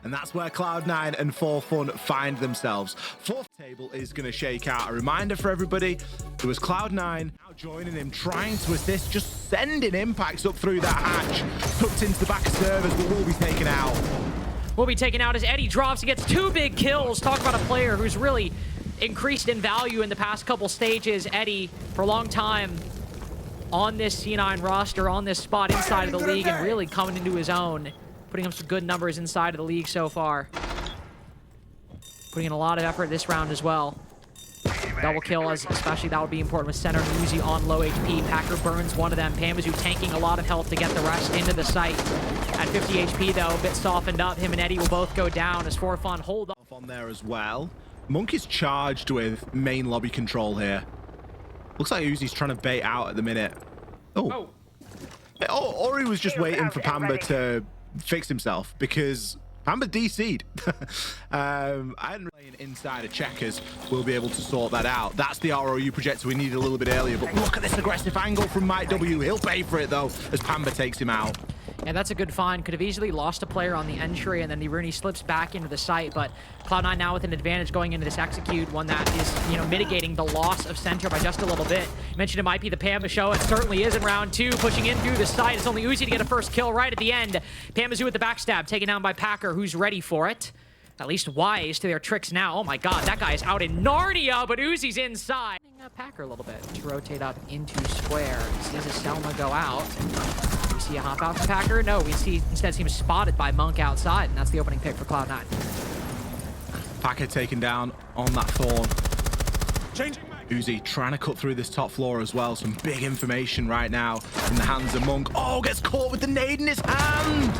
And that's where Cloud9 and 4Fun find themselves. Fourth table is going to shake out. A reminder for everybody, there was Cloud9 now joining him, trying to assist, just sending impacts up through that hatch, tucked into the back of servers, but will be taken out. Will be taken out as Eddie drops and gets 2 big kills. Talk about a player who's really increased in value in the past couple stages. Eddie, for a long time, on this C9 roster, on this spot inside of the league, and really coming into his own. Putting up some good numbers inside of the league so far. Putting in a lot of effort this round as well. Double kill, especially that would be important with Center and Uzi on low HP. Packer burns one of them. Pamazu tanking a lot of health to get the rest into the site. At 50 HP though, a bit softened up. Him and Eddie will both go down as 4Fun hold off on there as well. Monk is charged with main lobby control here. Looks like Uzi's trying to bait out at the minute. Oh, or he was just waiting for Pamba to fix himself, because Pamba DC'd. I hadn't really inside of checkers. We'll be able to sort that out. That's the ROU projector we needed a little bit earlier, but look at this aggressive angle from Mike W. He'll pay for it though, as Pamba takes him out. Yeah, that's a good find. Could have easily lost a player on the entry, and then Rooney slips back into the site, but Cloud9 now with an advantage going into this execute, one that is, mitigating the loss of center by just a little bit. You mentioned it might be the Pamba show. It certainly is in round 2, pushing in through the site. It's only Uzi to get a first kill right at the end. Pamazu with the backstab, taken down by Packer, who's ready for it. At least wise to their tricks now. Oh my god, that guy is out in Narnia, but Uzi's inside. Packer a little bit to rotate up into square. Sees a Selma go out. We see a hop out from Packer. No, we see instead see him spotted by Monk outside, and that's the opening pick for Cloud9. Packer taken down on that Thorn. Uzi trying to cut through this top floor as well. Some big information right now in the hands of Monk. Oh, gets caught with the nade in his hand.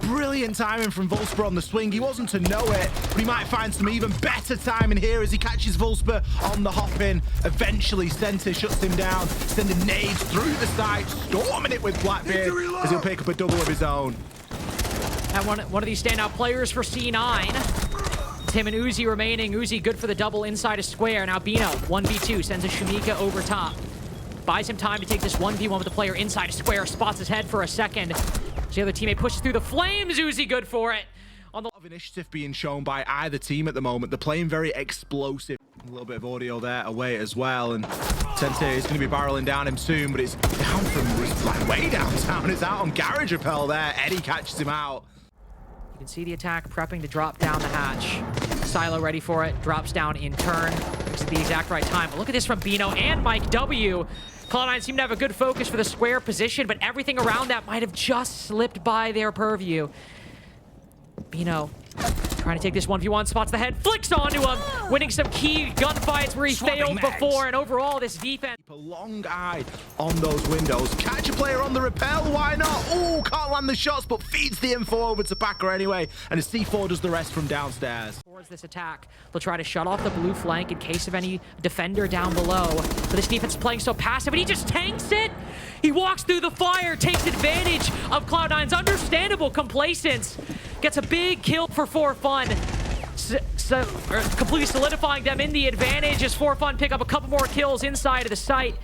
Brilliant timing from Vulsper on the swing. He wasn't to know it, but he might find some even better timing here as he catches Vulsper on the hop in. Eventually, Center shuts him down, sending nades through the side, storming it with Blackbeard as he'll pick up a double of his own. And one of these standout players for C9. It's him and Uzi remaining. Uzi good for the double inside a square. Now Bino, 1v2, sends a Shamika over top. Buys him time to take this 1v1 with the player inside a square, spots his head for a second. The other teammate pushes through the flames. Uzi good for it. On the initiative being shown by either team at the moment. They're playing very explosive. A little bit of audio there away as well, and Sente is going to be barreling down him soon, but it's down from like way downtown. It's out on Garage Repel there. Eddie catches him out. You can see the attack prepping to drop down the hatch. Silo ready for it. Drops down in turn. It's the exact right time. But look at this from Bino and Mike W. Cloud9 seem to have a good focus for the square position, but everything around that might have just slipped by their purview. Bino trying to take this 1v1, spots the head, flicks onto him, winning some key gunfights where he failed before, and overall this defense. Keep a long eye on those windows. Catch a player on the rappel, why not? Oh, can't land the shots, but feeds the info over to Packer anyway, and his C4 does the rest from downstairs. Towards this attack, they'll try to shut off the blue flank in case of any defender down below. But this defense is playing so passive, and he just tanks it. He walks through the fire, takes advantage of Cloud9's understandable complacence. Gets a big kill for 4Fun, completely solidifying them in the advantage as 4Fun pick up a couple more kills inside of the site.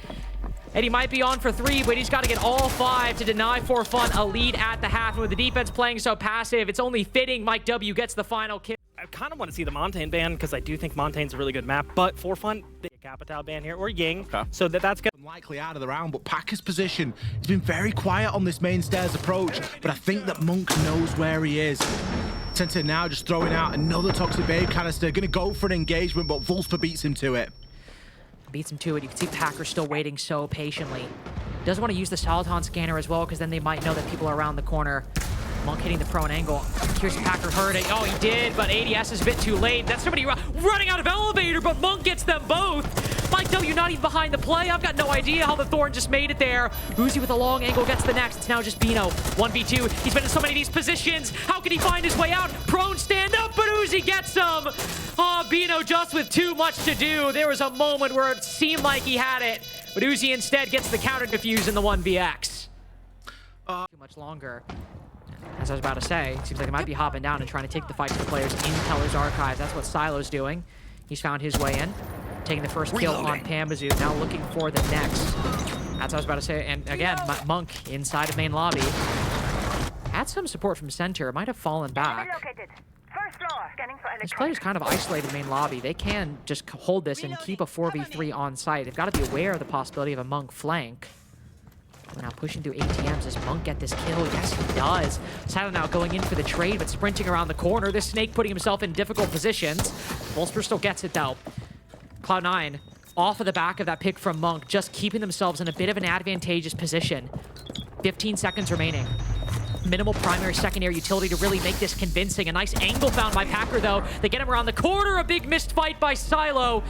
Eddie might be on for 3, but he's got to get all 5 to deny 4Fun a lead at the half. And with the defense playing so passive, it's only fitting Mike W gets the final kill. I kind of want to see the Montaigne ban because I do think Montaigne's a really good map, but 4Fun, the Capital ban here, or Ying, so that's good. Likely out of the round, but Packer's position has been very quiet on this main stairs approach, but I think that Monk knows where he is. Center now just throwing out another Toxic Babe canister, gonna go for an engagement, but Vulsper beats him to it. Beats him to it. You can see Packer still waiting so patiently. Doesn't want to use the Soliton scanner as well, because then they might know that people are around the corner. Monk hitting the prone angle. Curious if Packer heard it. Oh, he did, but ADS is a bit too late. That's somebody running out of elevator, but Monk gets them both. Mike W not even behind the play. I've got no idea how the Thorn just made it there. Uzi with a long angle gets the next. It's now just Bino. 1v2. He's been in so many of these positions. How can he find his way out? Prone stand up, but Uzi gets him. Oh, Bino just with too much to do. There was a moment where it seemed like he had it, but Uzi instead gets the counter defuse in the 1vx. Too much longer. As I was about to say, it seems like they might be hopping down and trying to take the fight to the players in Teller's Archive. That's what Silo's doing. He's found his way in, taking the first kill on Pamazu, now looking for the next. That's what I was about to say. And again, Monk inside of main lobby. had some support from center. Might have fallen back. This player's kind of isolated main lobby. They can just hold this and keep a 4v3 on site. They've got to be aware of the possibility of a Monk flank. We're now pushing through ATMs. Does Monk get this kill? Yes, he does. Silent now going in for the trade, but sprinting around the corner. This Snake putting himself in difficult positions. Wolfsburg still gets it, though. Cloud9, off of the back of that pick from Monk, just keeping themselves in a bit of an advantageous position. 15 seconds remaining. Minimal primary, secondary utility to really make this convincing. A nice angle found by Packer, though. They get him around the corner. A big missed fight by Silo.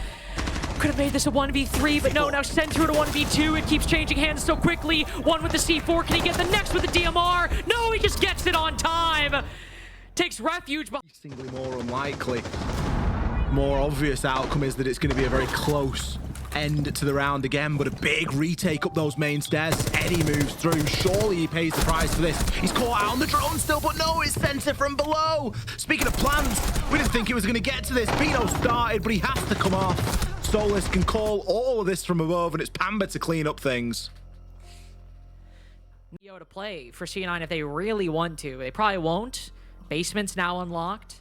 Could have made this a 1v3, but no, now Center to 1v2. It keeps changing hands so quickly. One with the C4. Can he get the next with the DMR? No, he just gets it on time. Takes refuge. Increasingly more unlikely. More obvious outcome is that it's going to be a very close end to the round again, but a big retake up those main stairs. Eddie moves through. Surely he pays the price for this. He's caught out on the drone still, but no, it's Center from below. Speaking of plans, we didn't think he was going to get to this. Pino started, but he has to come off. Solus can call all of this from above, and it's Pamba to clean up things. Neo to play for C9 if they really want to. They probably won't. Basement's now unlocked.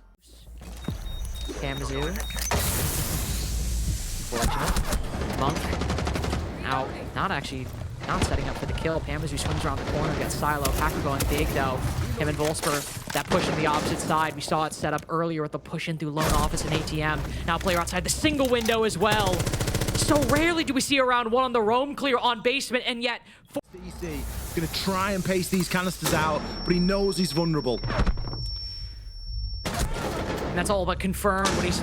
Kamazoo. Fortunate. Monk. Now, not setting up for the kill. Pamazoo swings around the corner, gets Silo. Packer going big, though. Him and Wolfsburg, that push on the opposite side. We saw it set up earlier with the push in through lone office and ATM. Now player outside the single window as well. So rarely do we see around one on the roam clear on basement, and yet... CC gonna try and pace these canisters out, but he knows he's vulnerable. And that's all but confirmed when he's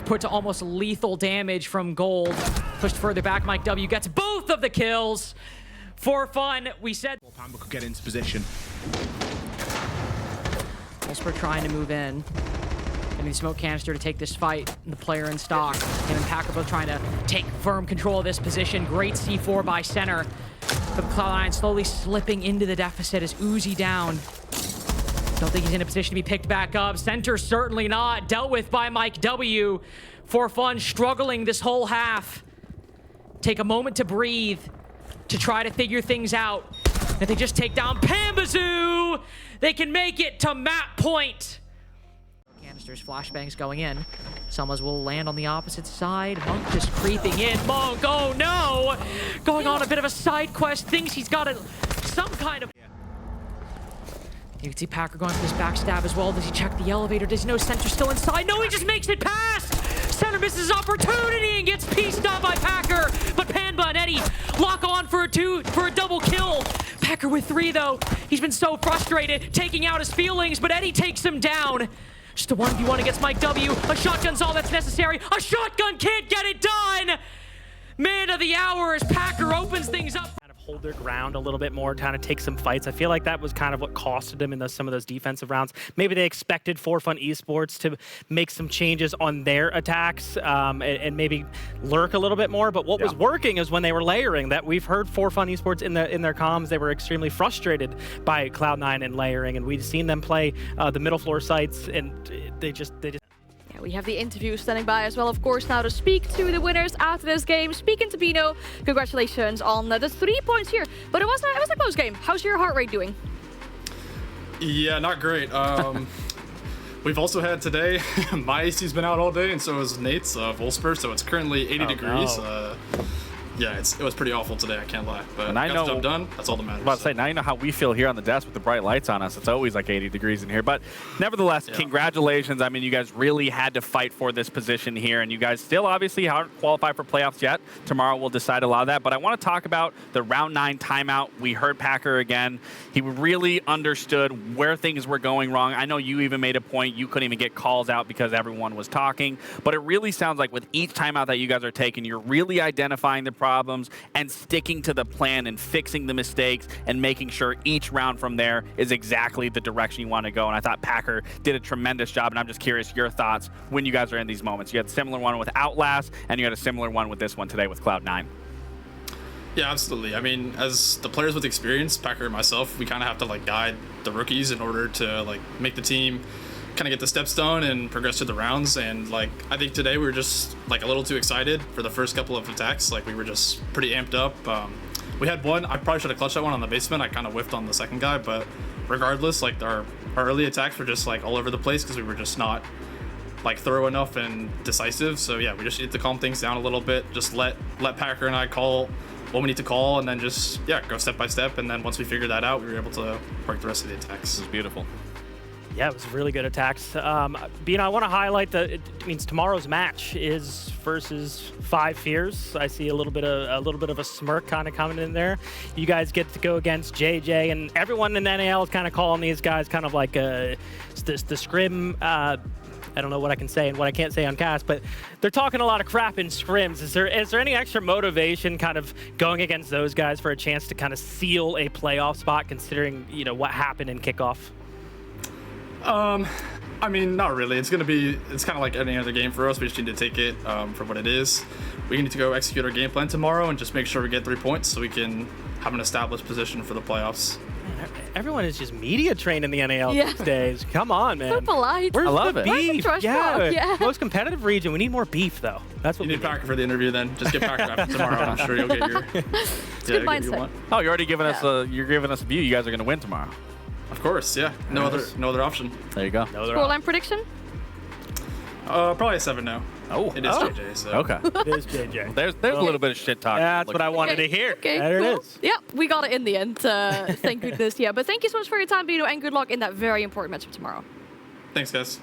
put to almost lethal damage from Gold. Pushed further back, Mike W gets both of the kills. For fun, we said... Well, Pamba could get into position. Wolfsburg trying to move in. Getting the smoke canister to take this fight. And the player in stock. Him and Packer both trying to take firm control of this position. Great C4 by center. But Cloud9 slowly slipping into the deficit as Uzi down. Don't think he's in a position to be picked back up. Center certainly not. Dealt with by Mike W. For fun, struggling this whole half. Take a moment to breathe, to try to figure things out. If they just take down Pambazoo, they can make it to map point. Canisters, flashbangs going in. Selmas will land on the opposite side. Monk just creeping in. Monk, oh no! Going on a bit of a side quest, thinks he's got some kind of... You can see Packer going for this backstab as well. Does he check the elevator? Does he know Center's still inside? No, he just makes it past! Center misses opportunity and gets pieced up by Packer. But Panba and Eddie lock on for a double kill. Packer with 3 though. He's been so frustrated, taking out his feelings, but Eddie takes him down. Just a 1v1 against Mike W. A shotgun's all that's necessary. A shotgun can't get it done! Man of the hour as Packer opens things up. Hold their ground a little bit more, kind of take some fights. I feel like that was kind of what costed them in some of those defensive rounds. Maybe they expected For Fun Esports to make some changes on their attacks and maybe lurk a little bit more. But what was working is when they were layering. That we've heard For Fun Esports in their comms, they were extremely frustrated by Cloud9 and layering, and we've seen them play the middle floor sites, and they just. We have the interview standing by as well, of course, now to speak to the winners after this game. Speaking to Pino, congratulations on the 3 points here. But it was a close game. How's your heart rate doing? Yeah, not great. We've also had today, my AC's been out all day, and so is Nate's Wolfsburg, so it's currently 80 degrees. No. Yeah, it was pretty awful today, I can't lie. But and I got the job done, that's all that matters. I was about to say, now you know how we feel here on the desk with the bright lights on us. It's always like 80 degrees in here. But nevertheless, congratulations. I mean, you guys really had to fight for this position here, and you guys still obviously aren't qualified for playoffs yet. Tomorrow we'll decide a lot of that. But I want to talk about the round 9 timeout. We heard Packer again. He really understood where things were going wrong. I know you even made a point. You couldn't even get calls out because everyone was talking. But it really sounds like with each timeout that you guys are taking, you're really identifying the problems and sticking to the plan and fixing the mistakes and making sure each round from there is exactly the direction you want to go. And I thought Packer did a tremendous job, and I'm just curious your thoughts when you guys are in these moments. You had a similar one with Outlast, and you had a similar one with this one today with Cloud9. Yeah, absolutely. I mean, as the players with experience, Packer and myself, we kind of have to like guide the rookies in order to like make the team kind of get the steps done and progress through the rounds. And like I think today we were just like a little too excited for the first couple of attacks. Like we were just pretty amped up. We had one, I probably should have clutched that one on the basement. I kind of whiffed on the second guy, but regardless, like our early attacks were just like all over the place because we were just not like thorough enough and decisive. So yeah, we just need to calm things down a little bit. Just let Packer and I call what we need to call, and then just go step by step. And then once we figured that out, we were able to work the rest of the attacks. This is beautiful. Yeah, it was really good attacks. Bean, I want to highlight it means tomorrow's match is versus 5 Fears. I see a little bit of a smirk kind of coming in there. You guys get to go against JJ, and everyone in NAL is kind of calling these guys kind of like the scrim. I don't know what I can say and what I can't say on cast, but they're talking a lot of crap in scrims. Is there any extra motivation kind of going against those guys for a chance to kind of seal a playoff spot, considering what happened in kickoff? I mean, not really. It's kind of like any other game for us. We just need to take it for what it is. We need to go execute our game plan tomorrow and just make sure we get 3 points so we can have an established position for the playoffs. Man, everyone is just media trained in the NAL these days. Come on, man. So polite. Where's I love the it. beef? Yeah. Most competitive region. We need more beef, though. That's what You we need Packer for the interview then. Just get Packer after tomorrow, and I'm sure you'll get your Good mindset. Oh, you're already giving us you're giving us a view. You guys are going to win tomorrow. Of course, yeah. No other option. There you go. Scoreline prediction? Probably a 7-0. Oh, It is JJ, so. Okay. It is JJ. There's a little bit of shit talk. That's what I wanted to hear. Okay, There cool. it is. Yeah, we got it in the end. Thank goodness. Yeah, but thank you so much for your time, Bino, and good luck in that very important matchup tomorrow. Thanks, guys.